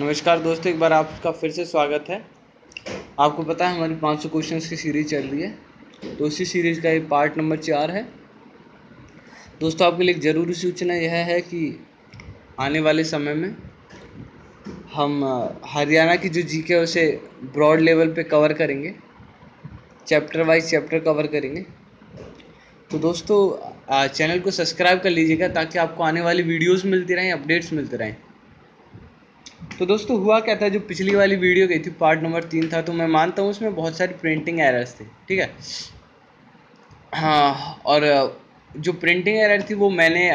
नमस्कार दोस्तों, एक बार आपका फिर से स्वागत है। आपको पता है हमारी 500 क्वेश्चंस की सीरीज चल रही है, तो उसी सीरीज का ये पार्ट नंबर 4 है। दोस्तों, आपके लिए एक ज़रूरी सूचना यह है कि आने वाले समय में हम हरियाणा की जो जीके है उसे ब्रॉड लेवल पे कवर करेंगे, चैप्टर वाइज चैप्टर कवर करेंगे। तो दोस्तों, चैनल को सब्सक्राइब कर लीजिएगा ताकि आपको आने वाली वीडियोज़ मिलती रहें, अपडेट्स मिलते रहें। तो दोस्तों, हुआ क्या था, जो पिछली वाली वीडियो गई थी पार्ट नंबर 3 था, तो मैं मानता हूँ उसमें बहुत सारी प्रिंटिंग एरर्स थे, ठीक है। हाँ, और जो प्रिंटिंग एरर थी वो मैंने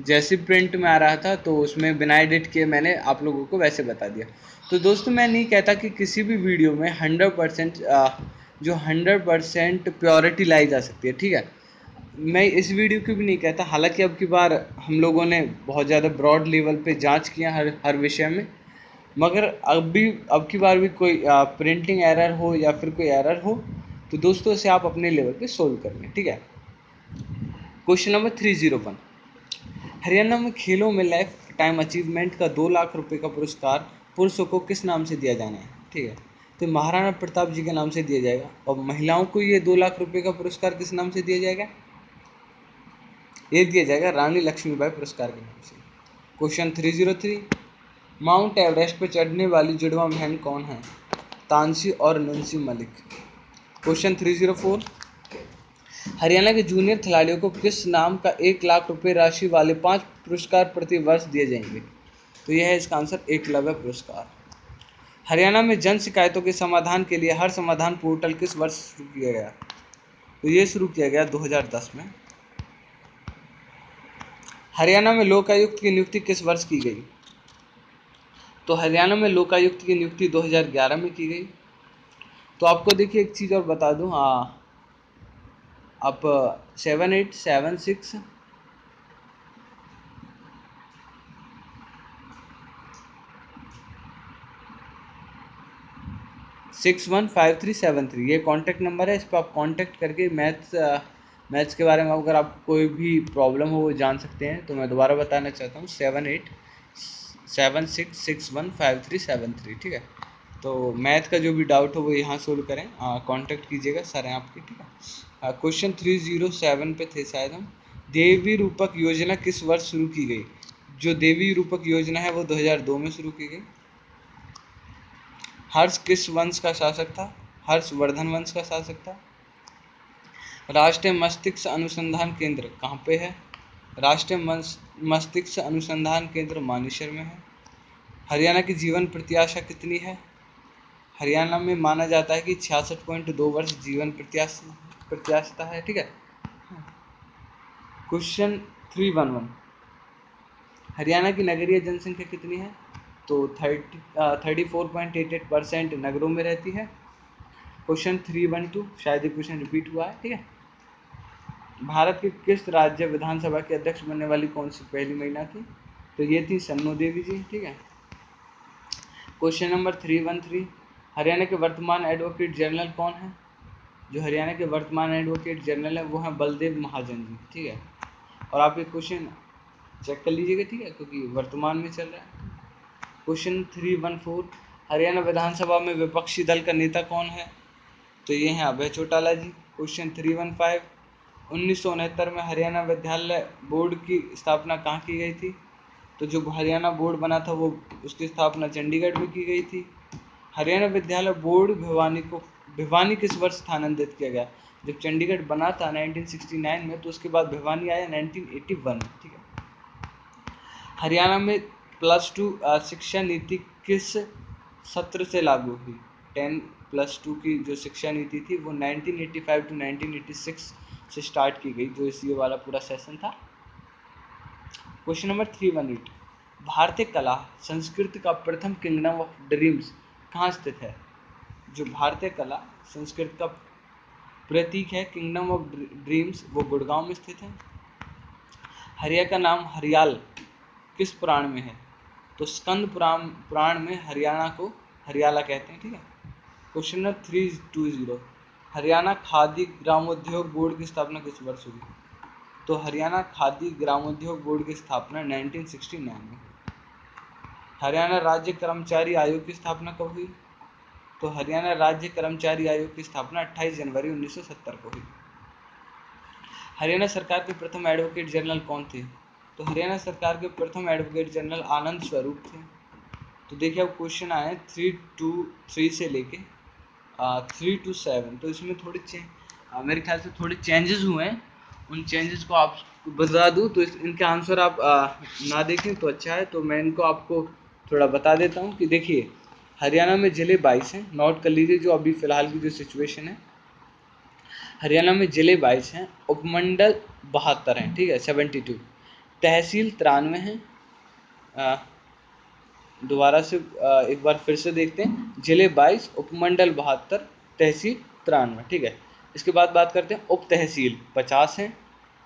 जैसे प्रिंट में आ रहा था तो उसमें बिना एडिट किए मैंने आप लोगों को वैसे बता दिया। तो दोस्तों, मैं नहीं कहता कि किसी भी वीडियो में 100% जो 100% प्योरिटी लाई जा सकती है, ठीक है। मैं इस वीडियो की भी नहीं कहता, हालांकि अब की बार हम लोगों ने बहुत ज़्यादा ब्रॉड लेवल पे जांच किया हर विषय में, मगर अब की बार भी कोई प्रिंटिंग एरर हो या फिर कोई एरर हो तो दोस्तों इसे आप अपने लेवल पे सोल्व करेंगे, ठीक है। क्वेश्चन नंबर 301, हरियाणा में खेलों में लाइफ टाइम अचीवमेंट का 2 लाख रुपए का पुरस्कार पुरुषों को किस नाम से दिया जाना है, ठीक है। तो महाराणा प्रताप जी के नाम से दिया जाएगा, और महिलाओं को ये 2 लाख रुपए का पुरस्कार किस नाम से दिया जाएगा? ये दिया जाएगा रानी लक्ष्मीबाई पुरस्कार के नाम से। क्वेश्चन 303, माउंट एवरेस्ट पर चढ़ने वाली जुड़वा बहन कौन है? तानसी और नंसी मलिक। क्वेश्चन 304, हरियाणा के जूनियर खिलाड़ियों को किस नाम का 1 लाख रुपए राशि वाले 5 पुरस्कार प्रति वर्ष दिए जाएंगे? तो यह है इसका आंसर, एकलव्य पुरस्कार। हरियाणा में जन शिकायतों के समाधान के लिए हर समाधान पोर्टल किस वर्ष शुरू किया गया? तो ये शुरू किया गया 2010 में। हरियाणा में लोकायुक्त की नियुक्ति किस वर्ष की गई? तो हरियाणा में लोकायुक्त की नियुक्ति 2011 में की गई। तो आपको देखिए एक चीज़ और बता दूं, हाँ, आप 7876 615373 ये कॉन्टैक्ट नंबर है। इस पर आप कॉन्टैक्ट करके मैथ्स के बारे में अगर आपको कोई भी प्रॉब्लम हो वो जान सकते हैं। तो मैं दोबारा बताना चाहता हूँ, 7876615373, ठीक है। तो मैथ का जो भी डाउट हो वो यहाँ सोल्व करें, कांटेक्ट कीजिएगा, सर हैं आपके, ठीक है। क्वेश्चन 307 पे थे शायद हम। देवी रूपक योजना किस वर्ष शुरू की गई? जो देवी रूपक योजना है वो 2002 में शुरू की गई। हर्ष किस वंश का शासक था? हर्षवर्धन वंश का शासक था। राष्ट्रीय मस्तिष्क अनुसंधान केंद्र कहाँ पे है? राष्ट्रीय मस्तिष्क अनुसंधान केंद्र मानेसर में है। हरियाणा की जीवन प्रत्याशा कितनी है? हरियाणा में माना जाता है कि 66.2 वर्ष जीवन प्रत्याशा है, ठीक है। क्वेश्चन 311, हरियाणा की नगरीय जनसंख्या कितनी है? तो 34.88% नगरों में रहती है। क्वेश्चन 312, शायद ये क्वेश्चन रिपीट हुआ है, ठीक है। भारत के किस राज्य विधानसभा के अध्यक्ष बनने वाली कौन सी पहली महिला थी? तो ये थी सन्नो देवी जी, ठीक है। क्वेश्चन नंबर 313, हरियाणा के वर्तमान एडवोकेट जनरल कौन है? जो हरियाणा के वर्तमान एडवोकेट जनरल है वो हैं बलदेव महाजन जी, ठीक है। और आप ये क्वेश्चन चेक कर लीजिएगा, ठीक है, क्योंकि वर्तमान में चल रहा है। क्वेश्चन 314, हरियाणा विधानसभा में विपक्षी दल का नेता कौन है? तो ये हैं अभय चौटाला जी। क्वेश्चन 315, 1969 में हरियाणा विद्यालय बोर्ड की स्थापना कहाँ की गई थी? तो जो हरियाणा बोर्ड बना था वो उसकी स्थापना चंडीगढ़ में की गई थी। हरियाणा विद्यालय बोर्ड भिवानी किस वर्ष स्थानांतरित किया गया? जब चंडीगढ़ बना था 1969 में, तो उसके बाद भिवानी आया 1981 में, ठीक है। हरियाणा में +2 शिक्षा नीति किस सत्र से लागू हुई? 10+2 की जो शिक्षा नीति थी वो 1985 to 1986 से स्टार्ट की गई, जो इस ये वाला पूरा सेशन था। क्वेश्चन नंबर 318, भारतीय कला संस्कृति का प्रथम किंगडम ऑफ ड्रीम्स कहाँ स्थित है? जो भारतीय कला संस्कृति का प्रतीक है किंगडम ऑफ ड्रीम्स, वो गुड़गांव में स्थित है। हरिया का नाम हरियाल किस पुराण में है? तो स्कंद पुराण में हरियाणा को हरियाला कहते हैं, ठीक है। क्वेश्चन नंबर 320, हरियाणा खादी ग्रामोद्योग बोर्ड की स्थापना किस वर्ष हुई? तो हरियाणा खादी ग्रामोद्योग बोर्ड की स्थापना 1969 में। हरियाणा राज्य कर्मचारी आयोग की स्थापना कब हुई? तो हरियाणा राज्य कर्मचारी आयोग की स्थापना 28 जनवरी 1970 को हुई। हरियाणा सरकार के प्रथम एडवोकेट जनरल कौन थे? तो हरियाणा सरकार के प्रथम एडवोकेट जनरल आनंद स्वरूप थे। तो देखिए अब क्वेश्चन आए 3 से लेके 3 to 7, तो इसमें थोड़े मेरे ख्याल से थोड़े चेंजेस हुए हैं। उन चेंजेस को आप बता दूं तो इनके आंसर आप ना देखें तो अच्छा है, तो मैं इनको आपको थोड़ा बता देता हूं कि देखिए हरियाणा में जिले 22 हैं, नोट कर लीजिए जो अभी फिलहाल की जो सिचुएशन है। हरियाणा में जिले 22 हैं, उपमंडल 72 हैं, ठीक है 72, तहसील 93 हैं। दोबारा से एक बार फिर से देखते हैं, जिले 22, उपमंडल 72, तहसील 93, ठीक है। इसके बाद बात करते हैं उप तहसील 50 हैं,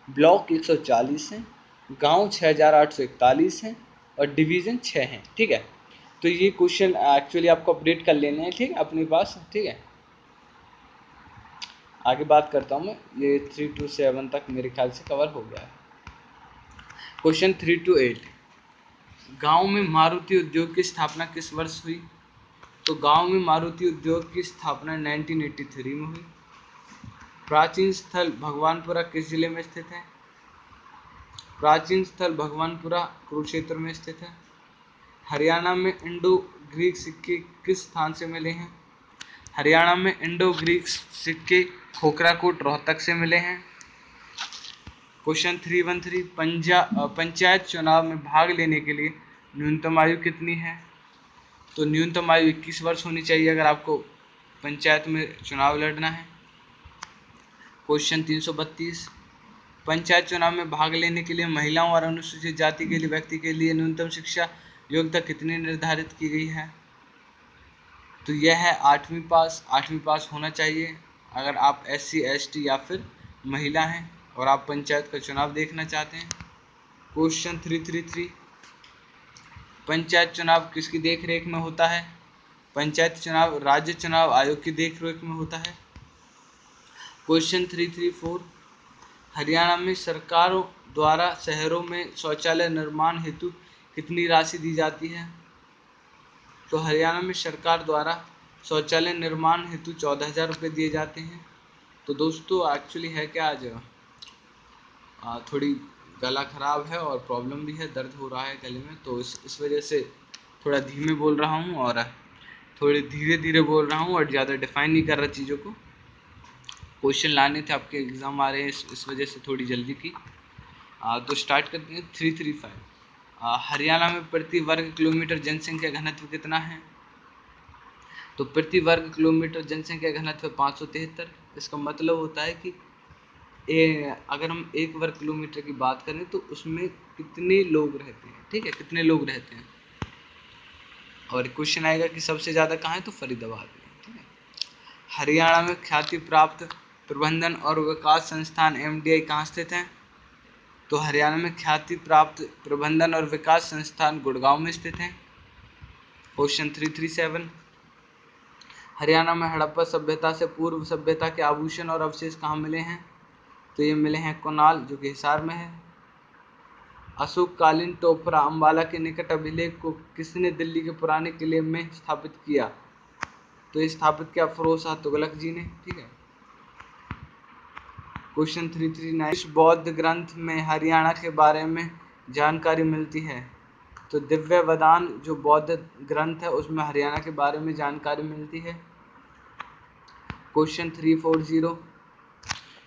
ब्लॉक 140 हैं, गांव 6841 हैं और डिवीज़न 6 हैं, ठीक है। तो ये क्वेश्चन एक्चुअली आपको अपडेट कर लेने हैं, ठीक है, अपने पास, ठीक है। आगे बात करता हूँ मैं, ये 3 to 7 तक मेरे ख्याल से कवर हो गया है। क्वेश्चन 3 to 8, गांव में मारुति उद्योग की स्थापना किस वर्ष हुई? तो गांव में मारुति उद्योग की स्थापना 1983 में हुई। प्राचीन स्थल भगवानपुरा किस जिले में स्थित है? प्राचीन स्थल भगवानपुरा कुरुक्षेत्र में स्थित है। हरियाणा में इंडो ग्रीक सिक्के किस स्थान से मिले हैं? हरियाणा में इंडो ग्रीक सिक्के खोखराकोट रोहतक से मिले हैं। क्वेश्चन 313, पंचायत चुनाव में भाग लेने के लिए न्यूनतम आयु कितनी है? तो न्यूनतम आयु 21 वर्ष होनी चाहिए अगर आपको पंचायत में चुनाव लड़ना है। क्वेश्चन 332, पंचायत चुनाव में भाग लेने के लिए महिलाओं और अनुसूचित जाति के लिए व्यक्ति के लिए न्यूनतम शिक्षा योग्यता कितनी निर्धारित की गई है? तो यह है 8वीं पास होना चाहिए अगर आप SC ST या फिर महिला हैं और आप पंचायत का चुनाव देखना चाहते हैं। क्वेश्चन 333, पंचायत चुनाव किसकी देखरेख में होता है? पंचायत चुनाव राज्य चुनाव आयोग की देखरेख में होता है। क्वेश्चन 334, हरियाणा में सरकारों द्वारा शहरों में शौचालय निर्माण हेतु कितनी राशि दी जाती है? तो हरियाणा में सरकार द्वारा शौचालय निर्माण हेतु 14,000 रुपये दिए जाते हैं। तो दोस्तों एक्चुअली है क्या, आज थोड़ी गला ख़राब है और प्रॉब्लम भी है, दर्द हो रहा है गले में, तो इस वजह से थोड़ा धीमे बोल रहा हूँ और थोड़े धीरे धीरे बोल रहा हूँ और ज़्यादा डिफाइन नहीं कर रहा चीज़ों को। क्वेश्चन लाने थे, आपके एग्ज़ाम आ रहे हैं, इस वजह से थोड़ी जल्दी की। तो स्टार्ट करते हैं 335। हरियाणा में प्रति वर्ग किलोमीटर जनसंख्या घनत्व कितना है? तो प्रति वर्ग किलोमीटर जनसंख्या घनत्व 573। इसका मतलब होता है कि अगर हम 1 वर्ग किलोमीटर की बात करें तो उसमें कितने लोग रहते हैं, ठीक है, कितने लोग रहते हैं। और क्वेश्चन आएगा कि सबसे ज़्यादा कहाँ है, तो फरीदाबाद में, ठीक है। हरियाणा में ख्याति प्राप्त प्रबंधन और विकास संस्थान MDI कहाँ स्थित है? तो हरियाणा में ख्याति प्राप्त प्रबंधन और विकास संस्थान गुड़गांव में स्थित है। क्वेश्चन 337, हरियाणा में हड़प्पा सभ्यता से पूर्व सभ्यता के आभूषण और अवशेष कहाँ मिले हैं? तो ये मिले हैं कोनाल, जो कि हिसार में है। अशोककालीन टोपरा अम्बाला के निकट अभिलेख को किसने दिल्ली के पुराने किले में स्थापित किया? तो ये स्थापित किया फिरोज शाह तुगलक जी ने, ठीक है। क्वेश्चन 339, इस बौद्ध ग्रंथ में हरियाणा के बारे में जानकारी मिलती है? तो दिव्य वदान जो बौद्ध ग्रंथ है उसमें हरियाणा के बारे में जानकारी मिलती है। क्वेश्चन 340,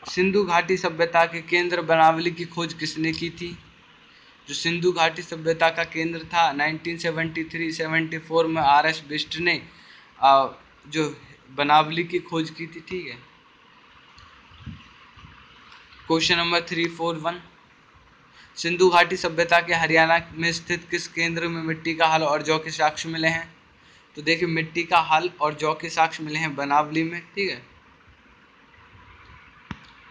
सिंधु घाटी सभ्यता के केंद्र बनावली की खोज किसने की थी? जो सिंधु घाटी सभ्यता का केंद्र था 1973-74 में RS बिष्ट ने जो बनावली की खोज की थी, ठीक है। क्वेश्चन नंबर 341, सिंधु घाटी सभ्यता के हरियाणा में स्थित किस केंद्र में मिट्टी का हल और जौ के साक्ष्य मिले हैं? तो देखिए मिट्टी का हल और जौ के साक्ष्य मिले हैं बनावली में, ठीक है।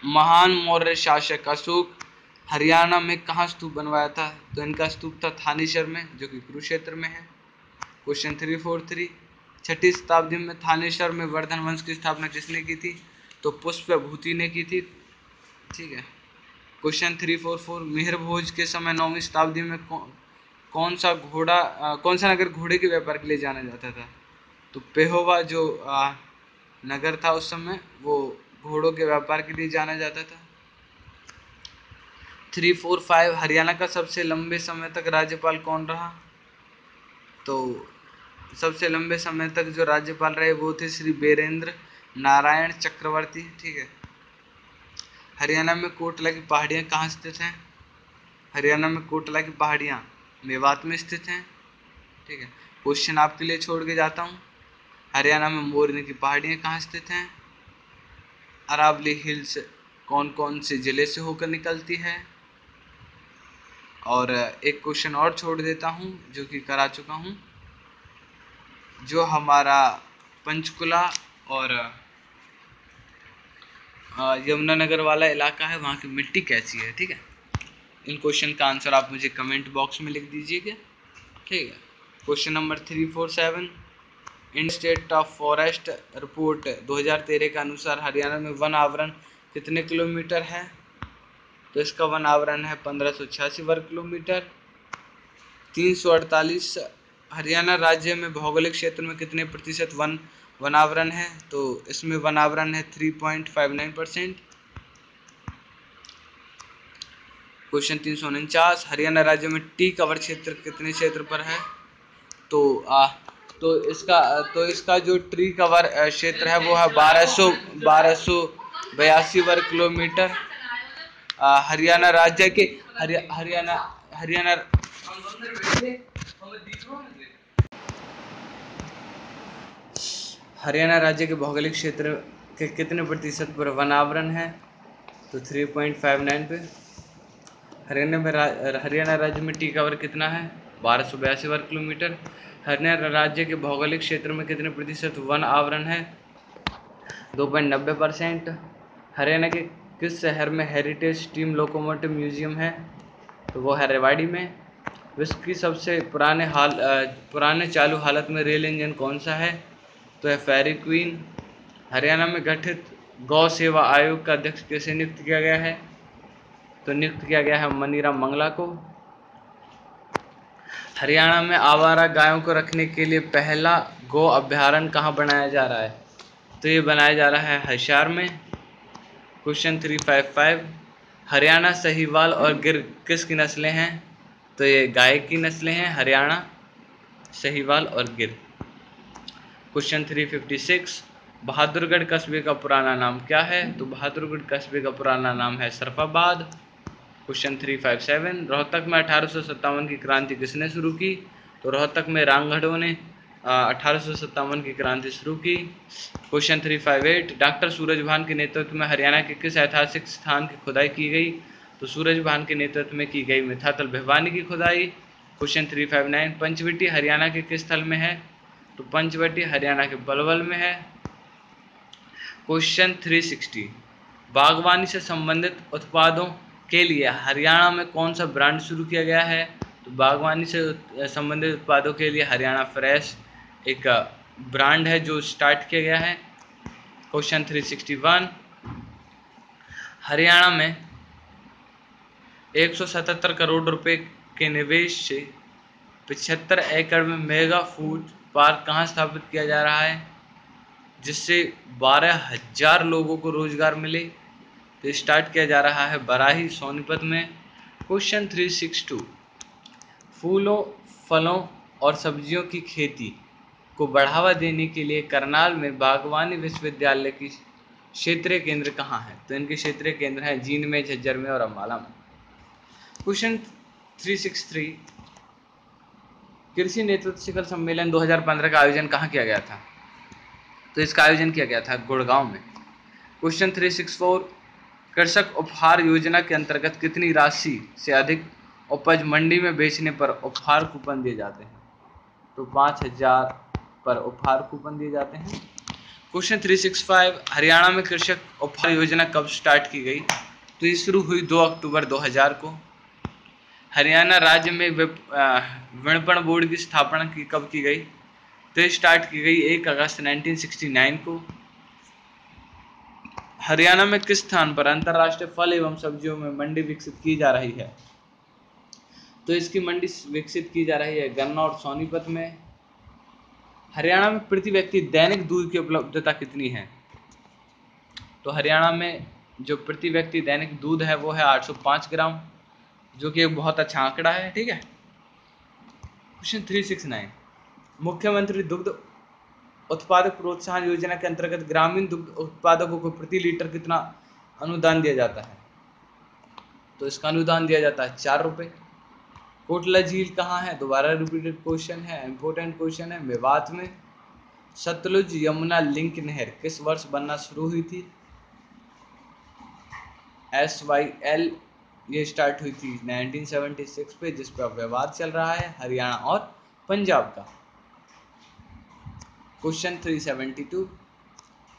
महान मौर्य शासक अशोक हरियाणा में कहाँ स्तूप बनवाया था? तो इनका स्तूप था थानेसर में, जो कि कुरुक्षेत्र में है। क्वेश्चन 343, 6ठी शताब्दी में थानेसर में वर्धन वंश की स्थापना किसने की थी? तो पुष्पभूति ने की थी, ठीक है। क्वेश्चन 344, मिहिर भोज के समय 9वीं शताब्दी में कौन सा नगर घोड़े के व्यापार के लिए जाना जाता था? तो पेहोवा जो नगर था उस समय, वो घोड़ों के व्यापार के लिए जाना जाता था। 3, 4, 5 हरियाणा का सबसे लंबे समय तक राज्यपाल कौन रहा? तो सबसे लंबे समय तक जो राज्यपाल रहे वो थे श्री बीरेंद्र नारायण चक्रवर्ती। ठीक है। हरियाणा में कोटला की पहाड़ियाँ कहाँ स्थित हैं? हरियाणा में कोटला की पहाड़ियाँ मेवात में स्थित हैं। ठीक है। क्वेश्चन आपके लिए छोड़ के जाता हूँ, हरियाणा में मोरनी की पहाड़ियाँ कहाँ स्थित हैं? अरावली हिल्स कौन कौन से जिले से होकर निकलती है? और एक क्वेश्चन और छोड़ देता हूँ जो कि करा चुका हूँ, जो हमारा पंचकुला और यमुनानगर वाला इलाका है वहाँ की मिट्टी कैसी है? ठीक है। इन क्वेश्चन का आंसर आप मुझे कमेंट बॉक्स में लिख दीजिएगा। ठीक है। Question number 347, Indian state of forest report 2013 के अनुसार हरियाणा में वन आवरण कितने किलोमीटर है? तो इसका वन आवरण है 1586 वर्ग किलोमीटर। 348 हरियाणा राज्य में भौगोलिक क्षेत्र में कितने प्रतिशत वनावरण है? तो इसमें वनावरण है 3.59%। क्वेश्चन 349, हरियाणा राज्य में टी कवर क्षेत्र कितने क्षेत्र पर है? तो इसका जो ट्री कवर क्षेत्र है वो है 1282 वर्ग किलोमीटर। हरियाणा राज्य के हरियाणा राज्य के भौगोलिक क्षेत्र के कितने प्रतिशत पर वनावरण है? तो 3.59 पे। हरियाणा राज्य में टी कवर कितना है? 1282 वर्ग किलोमीटर। हरियाणा राज्य के भौगोलिक क्षेत्र में कितने प्रतिशत वन आवरण है? 2.90%। हरियाणा के किस शहर में हेरिटेज स्टीम लोकोमोटिव म्यूजियम है? तो वो है रेवाड़ी में। विश्व की सबसे पुराने चालू हालत में रेल इंजन कौन सा है? तो है फेरी क्वीन। हरियाणा में गठित गौ सेवा आयोग का अध्यक्ष किसे नियुक्त किया गया है? तो नियुक्त किया गया है मनीराम मंगला को। हरियाणा में आवारा गायों को रखने के लिए पहला गौ अभ्यारण्य कहाँ बनाया जा रहा है? तो ये बनाया जा रहा है हिसार में। क्वेश्चन 355, हरियाणा साहीवाल और गिर किसकी नस्लें हैं? तो ये गाय की नस्लें हैं, हरियाणा साहीवाल और गिर। क्वेश्चन 356, बहादुरगढ़ कस्बे का पुराना नाम क्या है? तो बहादुरगढ़ कस्बे का पुराना नाम है सरफाबाद। क्वेश्चन 357, रोहतक में 1857 की क्रांति किसने शुरू की? तो रोहतक में रामगढ़ों ने 1857 की क्रांति शुरू की। क्वेश्चन 358, डॉक्टर सूरजभान के नेतृत्व में हरियाणा के किस ऐतिहासिक स्थान की खुदाई की गई? तो सूरजभान के नेतृत्व में की गई मिथातल भिवानी की खुदाई। क्वेश्चन 359, पंचवटी हरियाणा के किस स्थल में है? तो पंचवटी हरियाणा के पलवल में है। क्वेश्चन 360, बागवानी से संबंधित उत्पादों के लिए हरियाणा में कौन सा ब्रांड शुरू किया गया है? तो बागवानी से संबंधित उत्पादों के लिए हरियाणा फ्रेश एक ब्रांड है जो स्टार्ट किया गया है। क्वेश्चन 361, हरियाणा में 177 करोड़ रुपए के निवेश से 75 एकड़ में मेगा फूड पार्क कहाँ स्थापित किया जा रहा है, जिससे 12,000 लोगों को रोजगार मिले? तो स्टार्ट किया जा रहा है बराही सोनीपत में। क्वेश्चन 362, फूलों, फलों और सब्जियों की खेती को बढ़ावा देने के लिए करनाल में बागवानी विश्वविद्यालय की क्षेत्रीय केंद्र कहाँ है? तो इनके क्षेत्रीय केंद्र हैं जींद में, झज्जर में और अम्बाला में। क्वेश्चन 363, कृषि नेतृत्व शिखर सम्मेलन 2015 का आयोजन कहाँ किया गया था? तो इसका आयोजन किया गया था गुड़गांव में। क्वेश्चन 364, कृषक उपहार योजना के अंतर्गत कितनी राशि से अधिक उपज मंडी में बेचने पर उपहार कूपन दिए जाते हैं? तो 5,000 पर उपहार कूपन दिए जाते हैं। क्वेश्चन 365, हरियाणा में कृषक उपहार योजना कब स्टार्ट की गई? तो ये शुरू हुई 2 अक्टूबर 2000 को। हरियाणा राज्य में विपणन बोर्ड की स्थापना कब की गई? तो स्टार्ट की गई 1 अगस्त 1969 को। हरियाणा में किस स्थान पर अंतर्राष्ट्रीय फल एवं सब्जियों में मंडी विकसित की जा रही है? तो इसकी मंडी विकसित की जा रही है गन्ना और सोनीपत में। हरियाणा में प्रति व्यक्ति दैनिक दूध की उपलब्धता कितनी है? तो हरियाणा में जो प्रति व्यक्ति दैनिक दूध है वो है 805 ग्राम, जो कि एक बहुत अच्छा आंकड़ा है। ठीक है, क्वेश्चन 369, मुख्यमंत्री दुग्ध उत्पादक प्रोत्साहन योजना के अंतर्गत ग्रामीण दुग्ध उत्पादकों को प्रति लीटर कितना अनुदान दिया जाता है? तो इसका अनुदान दिया जाता है 4 रुपये। कोटला झील कहाँ है? दोबारा रिपीटेड क्वेश्चन है, इंपॉर्टेंट क्वेश्चन है। मेवात में। सतलुज यमुना लिंक नहर किस वर्ष बनना शुरू हुई थी? SYL ये स्टार्ट हुई थी 1976 पे, जिस पर विवाद चल रहा है हरियाणा और पंजाब का। क्वेश्चन 372,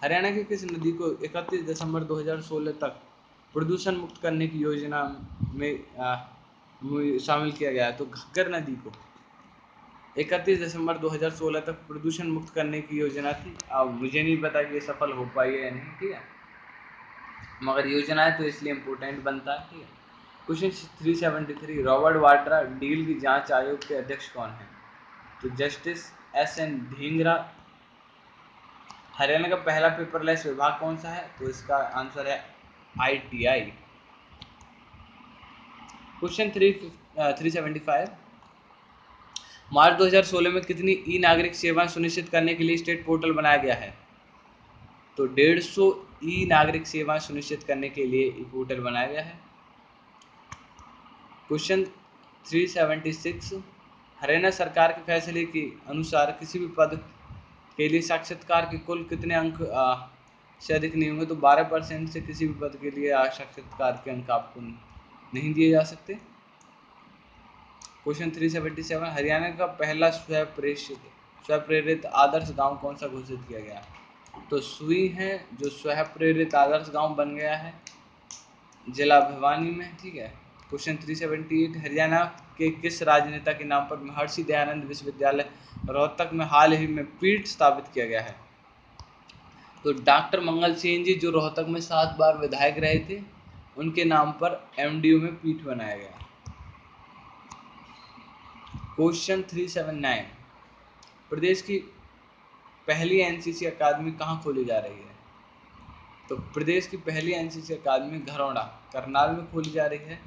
हरियाणा की किस नदी को 31 दिसंबर 2016 तक प्रदूषण मुक्त करने की योजना में शामिल किया गया है? तो घग्गर नदी को 31 दिसंबर 2016 तक प्रदूषण मुक्त करने की योजना थी। अब मुझे नहीं पता कि ये सफल हो पाई है या नहीं, ठीक है, मगर योजना है तो इसलिए इम्पोर्टेंट बनता है। ठीक है, क्वेश्चन 373, रॉबर्ट वाड्रा डील की जांच आयोग के अध्यक्ष कौन है? तो जस्टिस SN ढींगरा। हरियाणा का पहला पेपरलेस विभाग कौन सा है? तो इसका आंसर है ITI। क्वेश्चन 375, मार्च 2016 में कितनी ई नागरिक सेवाएं सुनिश्चित करने के लिए स्टेट पोर्टल बनाया गया है? तो 150 ई नागरिक सेवाएं सुनिश्चित करने के लिए ई पोर्टल बनाया गया है। क्वेश्चन 376, हरियाणा सरकार के फैसले के अनुसार किसी भी पद के लिए साक्षात्कार के कुल कितने अंक से अधिक नहीं होंगे? तो 12% से किसी भी पद के लिए साक्षात्कार के अंक आपको नहीं दिए जा सकते। क्वेश्चन 377, हरियाणा का पहला स्वप्रेरित आदर्श गांव कौन सा घोषित किया गया? तो सुई है जो स्वप्रेरित आदर्श गांव बन गया है जिला भिवानी में। ठीक है, क्वेश्चन 378, हरियाणा के किस राजनेता के नाम पर महर्षि दयानंद विश्वविद्यालय रोहतक में हाल ही में पीठ स्थापित किया गया है? तो डॉक्टर मंगल सेन जी, जो रोहतक में 7 बार विधायक रहे थे, उनके नाम पर MDU में पीठ बनाया गया। क्वेश्चन 379, प्रदेश की पहली NCC अकादमी कहाँ खोली जा रही है? तो प्रदेश की पहली NCC अकादमी घरौंडा करनाल में खोली जा रही है।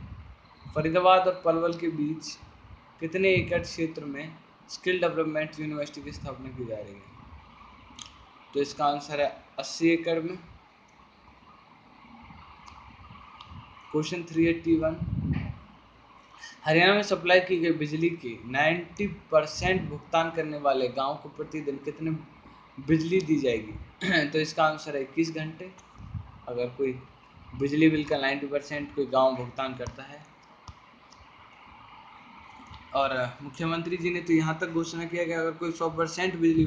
फरीदाबाद और पलवल के बीच कितने एकड़ क्षेत्र में स्किल डेवलपमेंट यूनिवर्सिटी की स्थापना की जा रही है? तो इसका आंसर है 80 एकड़ में। क्वेश्चन 381, हरियाणा में सप्लाई की गई बिजली के 90% भुगतान करने वाले गांव को प्रतिदिन कितने बिजली दी जाएगी? तो इसका आंसर है 21 घंटे। अगर कोई बिजली बिल का 90% कोई गांव भुगतान करता है। और मुख्यमंत्री जी ने तो यहाँ तक घोषणा किया कि अगर कोई 100% बिजली,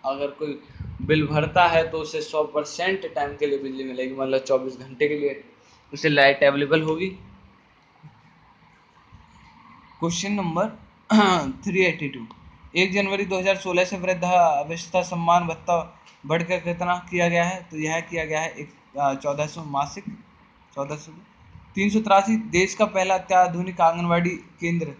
अगर कोई बिल भरता है तो उसे 100% टाइम के लिए बिजली मिलेगी, मतलब 24 घंटे के लिए उसे लाइट अवेलेबल होगी। क्वेश्चन नंबर 382, 1 जनवरी 2016 से वृद्धावस्था सम्मान भत्ता बढ़कर कितना किया गया है? तो यह किया गया है 1400 मासिक, 1400। 383, देश का पहला अत्याधुनिक आंगनवाड़ी केंद्र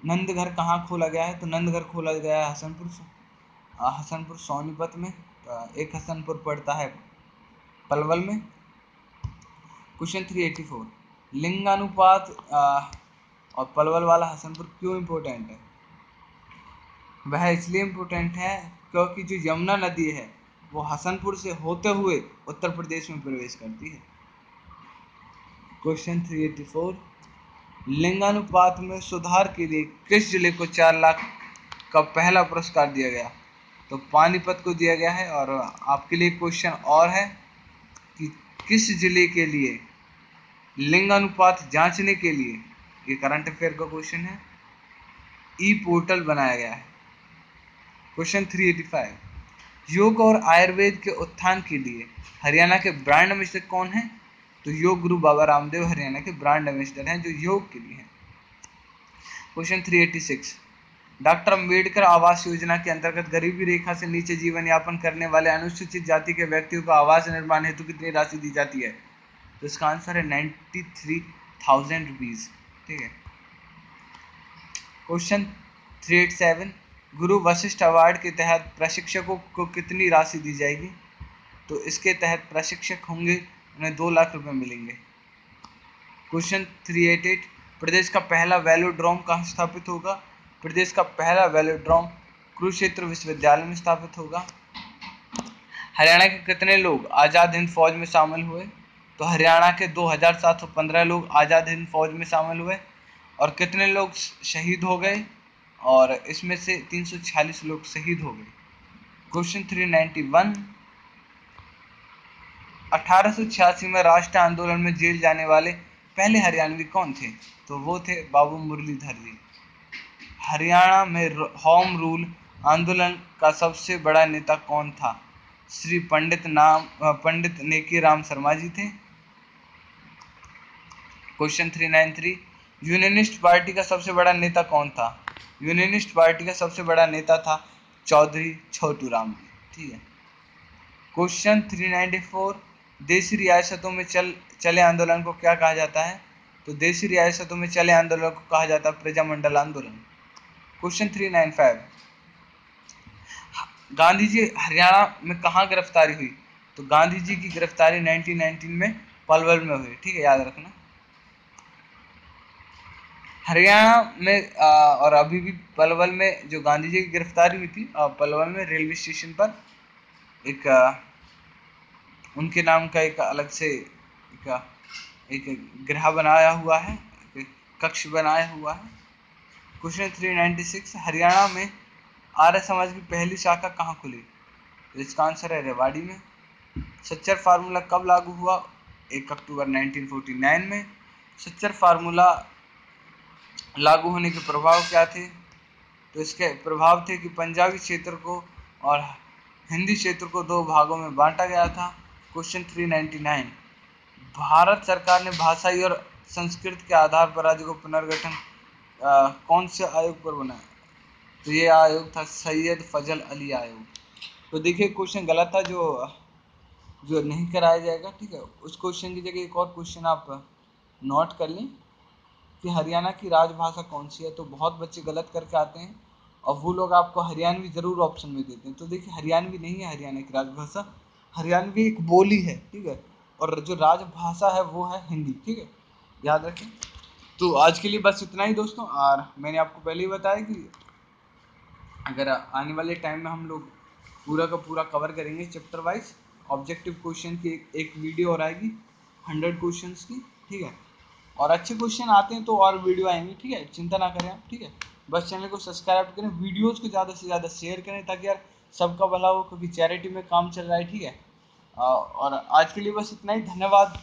नंदघर कहाँ खोला गया है? तो नंदघर खोला गया है हसनपुर सोनीपत में। एक हसनपुर पड़ता है पलवल में। क्वेश्चन 384, लिंगानुपात और पलवल वाला हसनपुर क्यों इम्पोर्टेंट है? वह इसलिए इम्पोर्टेंट है क्योंकि जो यमुना नदी है वो हसनपुर से होते हुए उत्तर प्रदेश में प्रवेश करती है। क्वेश्चन 384, लिंगानुपात में सुधार के लिए किस जिले को 4 लाख का पहला पुरस्कार दिया गया? तो पानीपत को दिया गया है। और आपके लिए क्वेश्चन और है कि किस जिले के लिए लिंगानुपात जांचने के लिए, ये करंट अफेयर का क्वेश्चन है, ई पोर्टल बनाया गया है। क्वेश्चन 385, योग और आयुर्वेद के उत्थान के लिए हरियाणा के ब्रांड एम्बेसडर कौन है? तो योग गुरु बाबा रामदेव हरियाणा के ब्रांड एम्बेसडर हैं जो योग के लिए हैं। क्वेश्चन 386, डॉक्टर अंबेडकर आवास योजना के अंतर्गत गरीबी रेखा से नीचे जीवन यापन करने वाले अनुसूचित जाति के व्यक्तियों को आवास निर्माण हेतु कितनी राशि दी जाती है? तो इसका आंसर है 93,000 रुपीज। ठीक है, क्वेश्चन 387, गुरु वशिष्ठ अवार्ड के तहत प्रशिक्षकों को कितनी राशि दी जाएगी? तो इसके तहत प्रशिक्षक होंगे उन्हें 2 लाख रुपए मिलेंगे। क्वेश्चन 388, प्रदेश का पहला वेलोड्रोम कहाँ स्थापित होगा? प्रदेश का पहला वेलोड्रोम कुरुक्षेत्र विश्वविद्यालय में स्थापित होगा। हरियाणा के कितने लोग आज़ाद हिंद फौज में शामिल हुए? तो हरियाणा के 2715 लोग आज़ाद हिंद फौज में शामिल हुए। और कितने लोग शहीद हो गए? और इसमें से 346 लोग शहीद हो गए। क्वेश्चन 391, 1886 में राष्ट्रीय आंदोलन में जेल जाने वाले पहले हरियाणवी कौन थे? तो वो थे बाबू मुरलीधर जी। हरियाणा में होम रूल आंदोलन का सबसे बड़ा नेता कौन था? श्री पंडित नेकी राम शर्मा जी थे। क्वेश्चन 393, यूनियनिस्ट पार्टी का सबसे बड़ा नेता कौन था? यूनियनिस्ट पार्टी का सबसे बड़ा नेता था चौधरी छोटू राम जी। ठीक है। क्वेश्चन 394, देशी रियासतों में चले आंदोलन को क्या कहा जाता है? तो देशी रियासतों में चले आंदोलन को कहा जाता है प्रजामंडल आंदोलन। क्वेश्चन 395, गांधी जी हरियाणा में कहाँ गिरफ्तारी हुई? तो गांधी जी की गिरफ्तारी 1919 में पलवल में हुई। ठीक है, याद रखना। हरियाणा में और अभी भी पलवल में जो गांधी जी की गिरफ्तारी हुई थी, पलवल में रेलवे स्टेशन पर एक उनके नाम का एक अलग से एक गृह बनाया हुआ है, एक कक्ष बनाया हुआ है। क्वेश्चन 396, हरियाणा में आर्य समाज की पहली शाखा कहाँ खुली? इसका आंसर है रेवाड़ी में। सच्चर फार्मूला कब लागू हुआ? 1 अक्टूबर 1949 में। सच्चर फार्मूला लागू होने के प्रभाव क्या थे? तो इसके प्रभाव थे कि पंजाबी क्षेत्र को और हिंदी क्षेत्र को 2 भागों में बांटा गया था। क्वेश्चन 399, भारत सरकार ने भाषाई और संस्कृति के आधार पर राज्य को पुनर्गठन कौन से आयोग पर बनाया? तो ये आयोग था सैयद फजल अली आयोग। तो देखिए क्वेश्चन गलत था जो नहीं कराया जाएगा। ठीक है, उस क्वेश्चन की जगह एक और क्वेश्चन आप नोट कर लें कि हरियाणा की राजभाषा कौन सी है। तो बहुत बच्चे गलत करके आते हैं और वो लोग आपको हरियाणवी ज़रूर ऑप्शन में देते हैं। तो देखिए हरियाणवी नहीं है हरियाणा की राजभाषा, हरियाणवी एक बोली है। ठीक है, और जो राजभाषा है वो है हिंदी। ठीक है, याद रखें। तो आज के लिए बस इतना ही दोस्तों। और मैंने आपको पहले ही बताया कि अगर आने वाले टाइम में हम लोग पूरा का पूरा कवर करेंगे चैप्टर वाइज, ऑब्जेक्टिव क्वेश्चन की एक वीडियो और आएगी 100 क्वेश्चंस की। ठीक है, और अच्छे क्वेश्चन आते हैं तो और वीडियो आएंगी। ठीक है, चिंता ना करें आप। ठीक है, बस चैनल को सब्सक्राइब करें, वीडियोज़ को ज़्यादा से ज़्यादा शेयर करें ताकि यार सबका भला हो, क्योंकि चैरिटी में काम चल रहा है। ठीक है, और आज के लिए बस इतना ही। धन्यवाद।